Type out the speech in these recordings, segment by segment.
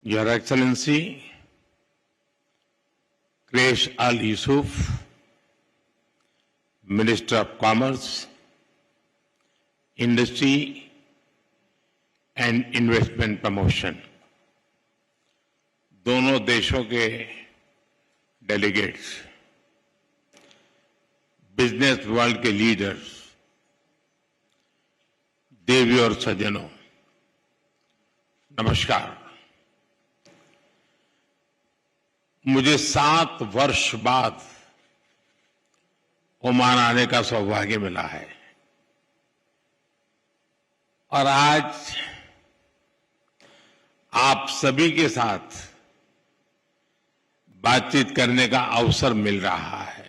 Your Excellency, Quraish Al Yusuf, Minister of Commerce, Industry and Investment Promotion, दोनों देशों के delegates, business world के leaders, देवी और सज्जनों, नमस्कार। मुझे 7 वर्ष बाद ओमान आने का सौभाग्य मिला है और आज आप सभी के साथ बातचीत करने का अवसर मिल रहा है।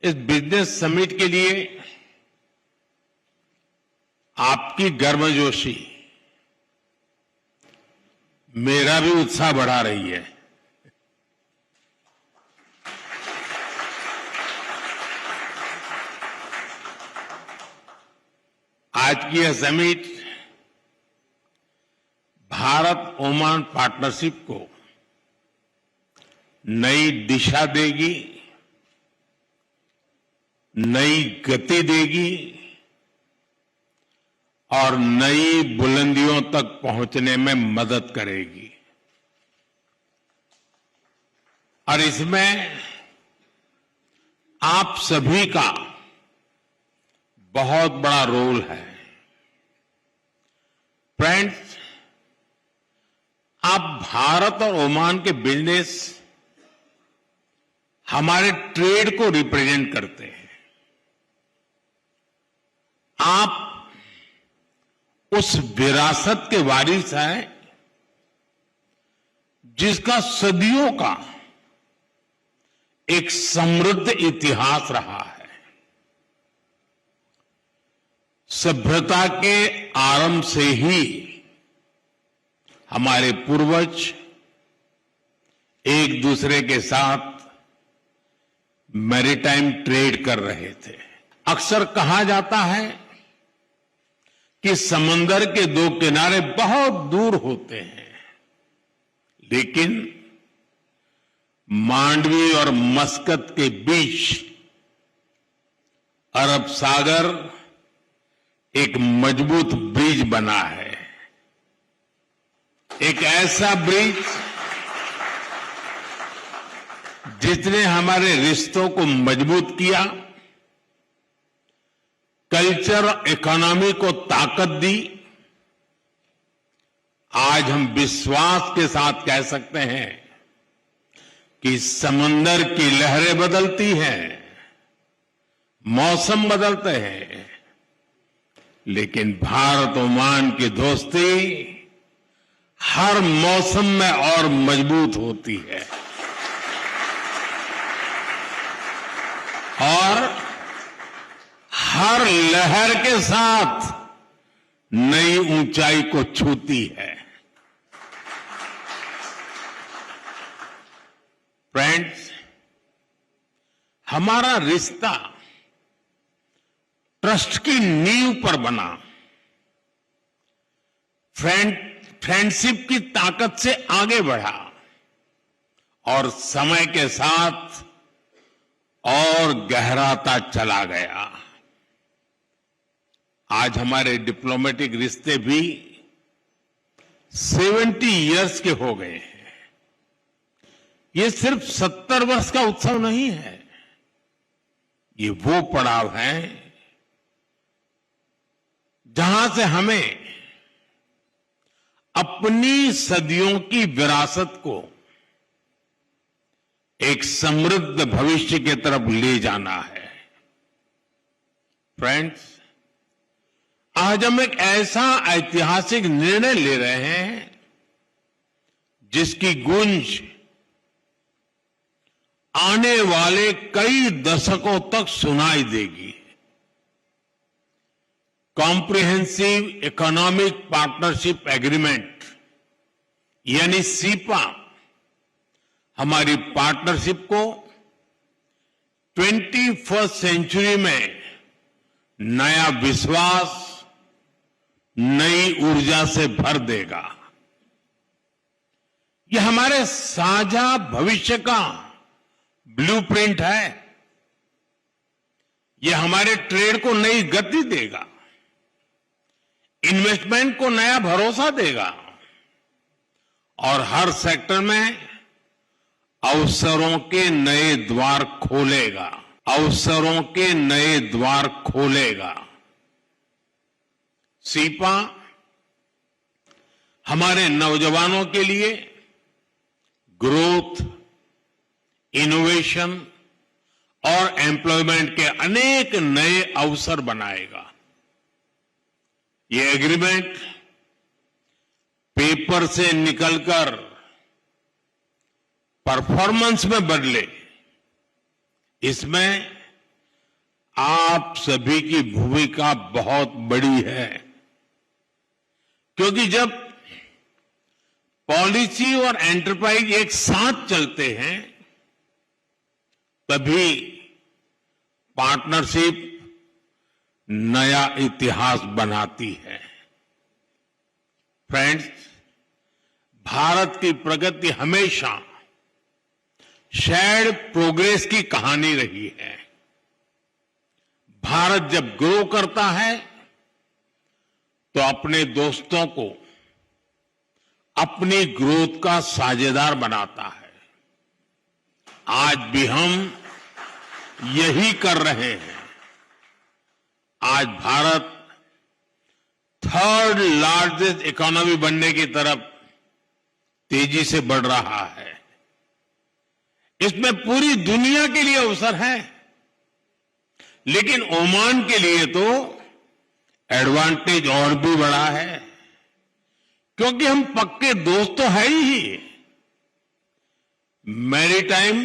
इस बिजनेस समिट के लिए आपकी गर्मजोशी मेरा भी उत्साह बढ़ा रही है। आज की यह समिट भारत ओमान पार्टनरशिप को नई दिशा देगी, नई गति देगी और नई बुलंदियों तक पहुंचने में मदद करेगी। और इसमें आप सभी का बहुत बड़ा रोल है। फ्रेंड्स, आप भारत और ओमान के बिजनेस हमारे ट्रेड को रिप्रेजेंट करते हैं। आप उस विरासत के वारिस हैं जिसका सदियों का एक समृद्ध इतिहास रहा है। सभ्यता के आरंभ से ही हमारे पूर्वज एक दूसरे के साथ मैरीटाइम ट्रेड कर रहे थे। अक्सर कहा जाता है कि समंदर के 2 किनारे बहुत दूर होते हैं, लेकिन मांडवी और मस्कत के बीच अरब सागर एक मजबूत ब्रिज बना है। एक ऐसा ब्रिज जिसने हमारे रिश्तों को मजबूत किया, कल्चर और इकोनॉमी को ताकत दी। आज हम विश्वास के साथ कह सकते हैं कि समंदर की लहरें बदलती हैं, मौसम बदलते हैं, लेकिन भारत ओमान की दोस्ती हर मौसम में और मजबूत होती है और हर लहर के साथ नई ऊंचाई को छूती है। फ्रेंड्स, हमारा रिश्ता ट्रस्ट की नींव पर बना। फ्रेंडशिप की ताकत से आगे बढ़ा और समय के साथ और गहराता चला गया। आज हमारे डिप्लोमेटिक रिश्ते भी 70 इयर्स के हो गए हैं। ये सिर्फ 70 वर्ष का उत्सव नहीं है, ये वो पड़ाव है जहां से हमें अपनी सदियों की विरासत को एक समृद्ध भविष्य की तरफ ले जाना है। फ्रेंड्स, आज हम एक ऐसा ऐतिहासिक निर्णय ले रहे हैं जिसकी गूंज आने वाले कई दशकों तक सुनाई देगी। कॉम्प्रिहेंसिव इकोनॉमिक पार्टनरशिप एग्रीमेंट यानी सीपा हमारी पार्टनरशिप को 21वीं सेंचुरी में नया विश्वास, नई ऊर्जा से भर देगा। ये हमारे साझा भविष्य का ब्लूप्रिंट है। ये हमारे ट्रेड को नई गति देगा, इन्वेस्टमेंट को नया भरोसा देगा और हर सेक्टर में अवसरों के नए द्वार खोलेगा, अवसरों के नए द्वार खोलेगा। सीपा हमारे नौजवानों के लिए ग्रोथ, इनोवेशन और एम्प्लॉयमेंट के अनेक नए अवसर बनाएगा। ये एग्रीमेंट पेपर से निकलकर परफॉर्मेंस में बदले, इसमें आप सभी की भूमिका बहुत बड़ी है, क्योंकि जब पॉलिसी और एंटरप्राइज एक साथ चलते हैं तभी पार्टनरशिप नया इतिहास बनाती है। फ्रेंड्स, भारत की प्रगति हमेशा शेयर्ड प्रोग्रेस की कहानी रही है। भारत जब ग्रो करता है तो अपने दोस्तों को अपनी ग्रोथ का साझेदार बनाता है। आज भी हम यही कर रहे हैं। आज भारत थर्ड लार्जेस्ट इकोनॉमी बनने की तरफ तेजी से बढ़ रहा है। इसमें पूरी दुनिया के लिए अवसर है, लेकिन ओमान के लिए तो एडवांटेज और भी बड़ा है, क्योंकि हम पक्के दोस्त तो है ही, मैरीटाइम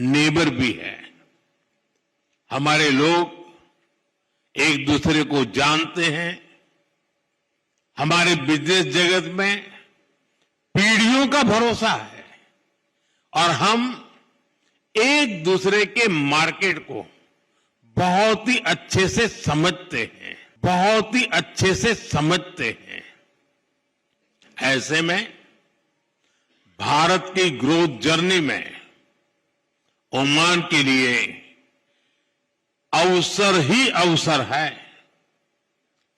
नेबर भी है। हमारे लोग एक दूसरे को जानते हैं। हमारे बिजनेस जगत में पीढ़ियों का भरोसा है और हम एक दूसरे के मार्केट को बहुत ही अच्छे से समझते हैं, बहुत ही अच्छे से समझते हैं। ऐसे में भारत की ग्रोथ जर्नी में ओमान के लिए अवसर ही अवसर है।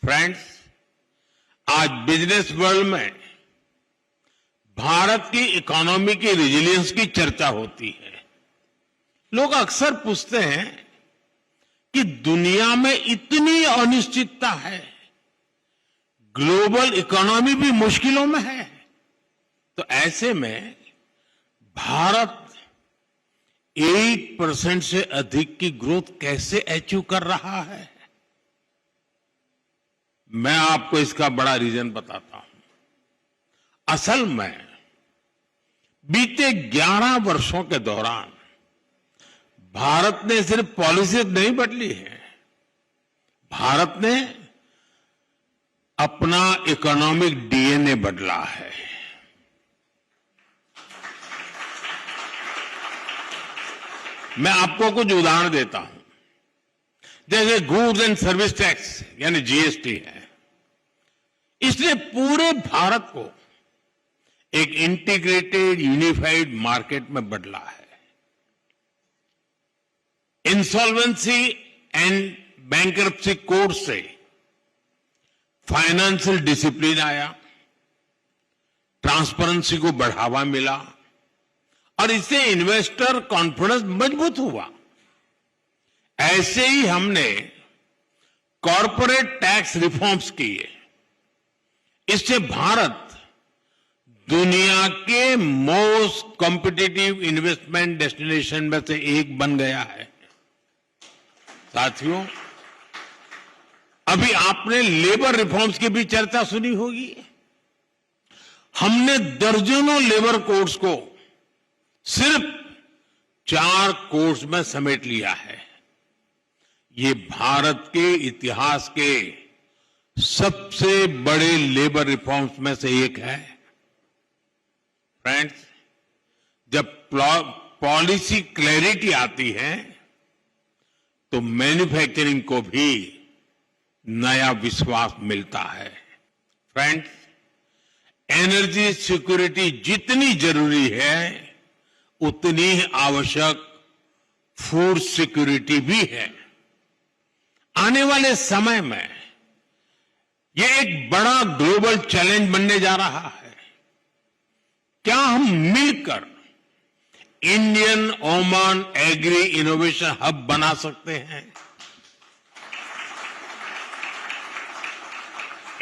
फ्रेंड्स, आज बिजनेस वर्ल्ड में भारत की इकोनॉमी की रेजिलियंस की चर्चा होती है। लोग अक्सर पूछते हैं कि दुनिया में इतनी अनिश्चितता है, ग्लोबल इकोनॉमी भी मुश्किलों में है, तो ऐसे में भारत 8% से अधिक की ग्रोथ कैसे अचीव कर रहा है? मैं आपको इसका बड़ा रीजन बताता हूं। असल में बीते 11 वर्षों के दौरान भारत ने सिर्फ पॉलिसी नहीं बदली है, भारत ने अपना इकोनॉमिक डीएनए बदला है। मैं आपको कुछ उदाहरण देता हूं। जैसे गुड्स एंड सर्विस टैक्स यानी जीएसटी है, इसने पूरे भारत को एक इंटीग्रेटेड यूनिफाइड मार्केट में बदला है। इंसॉल्वेंसी एंड बैंकरप्सी कोड से फाइनेंशियल डिसिप्लिन आया, ट्रांसपेरेंसी को बढ़ावा मिला और इससे इन्वेस्टर कॉन्फिडेंस मजबूत हुआ। ऐसे ही हमने कॉर्पोरेट टैक्स रिफॉर्म्स किए। इससे भारत दुनिया के मोस्ट कॉम्पिटिटिव इन्वेस्टमेंट डेस्टिनेशन में से एक बन गया है। साथियों, अभी आपने लेबर रिफॉर्म्स की भी चर्चा सुनी होगी। हमने दर्जनों लेबर कोड्स को सिर्फ 4 कोड्स में समेट लिया है। ये भारत के इतिहास के सबसे बड़े लेबर रिफॉर्म्स में से एक है। फ्रेंड्स, जब पॉलिसी क्लैरिटी आती है तो मैन्युफैक्चरिंग को भी नया विश्वास मिलता है। फ्रेंड्स, एनर्जी सिक्योरिटी जितनी जरूरी है उतनी ही आवश्यक फूड सिक्योरिटी भी है। आने वाले समय में ये एक बड़ा ग्लोबल चैलेंज बनने जा रहा है। क्या हम मिलकर Indian Oman agri innovation hub बना सकते हैं?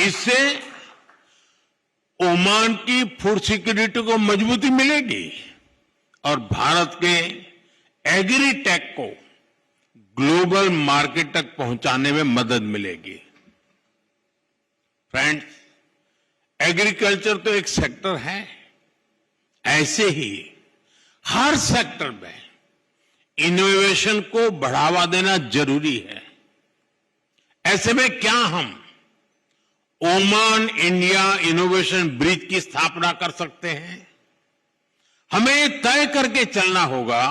इससे ओमान की फूड सिक्योरिटी को मजबूती मिलेगी और भारत के एग्री टेक को ग्लोबल मार्केट तक पहुंचाने में मदद मिलेगी। फ्रेंड्स, एग्रीकल्चर तो एक सेक्टर है, ऐसे ही हर सेक्टर में इनोवेशन को बढ़ावा देना जरूरी है। ऐसे में क्या हम ओमान इंडिया इनोवेशन ब्रिज की स्थापना कर सकते हैं? हमें तय करके चलना होगा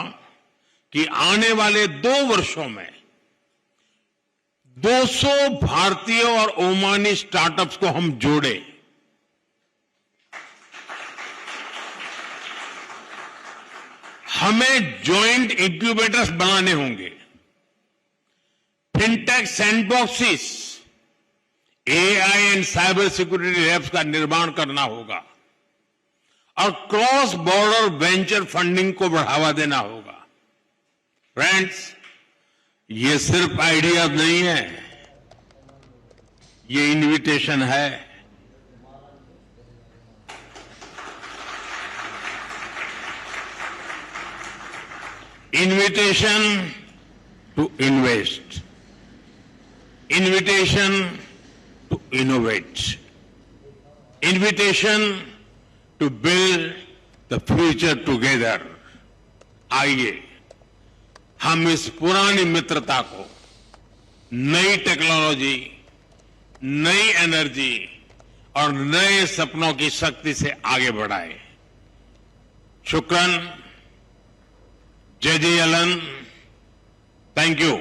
कि आने वाले 2 वर्षों में 200 भारतीय और ओमानी स्टार्टअप्स को हम जोड़े। हमें ज्वाइंट इंक्यूबेटर्स बनाने होंगे, fintech sandboxes, AI and cyber security labs का निर्माण करना होगा और क्रॉस बॉर्डर वेंचर फंडिंग को बढ़ावा देना होगा। फ्रेंड्स, ये सिर्फ आइडिया नहीं है, ये इनविटेशन है। Invitation to invest, invitation to innovate, invitation to build the future together. आइए हम इस पुरानी मित्रता को नई टेक्नोलॉजी, नई एनर्जी और नए सपनों की शक्ति से आगे बढ़ाएं। शुक्रन, जय जय अलन, थैंक यू।